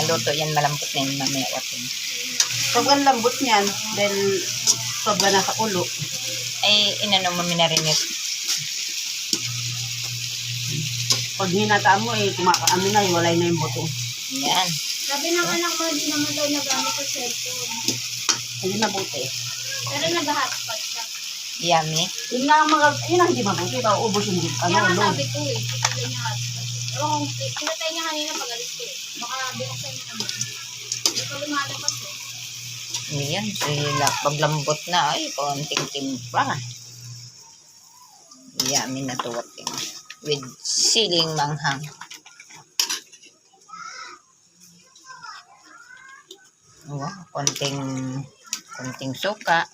maluto yan, malambot na yun mamaya watin. Sobrang lambot niyan dahil sobra na sa ulo. Ay, inano mo minarinit. Pag hinataan mo kumakaano na, walay na yung buto. Yan. Sabi ng anak mo, hindi naman daw nagamit sa cellphone. Hindi mabuti. Pero nag-hotspot siya. Yummy. Yun ang hindi mabuti. Ubus yung Kaya nga load. sabi ko pinatay niya hotspot. Ewan kung pinatay niya kanina pag-alis ko eh. Baka binuksan niya naman. Hindi ko lumalabas eh. Yan, sila. Paglambot na, ay, konting timpla. Yummy na to watin. With siling manghang. Wow, konting suka.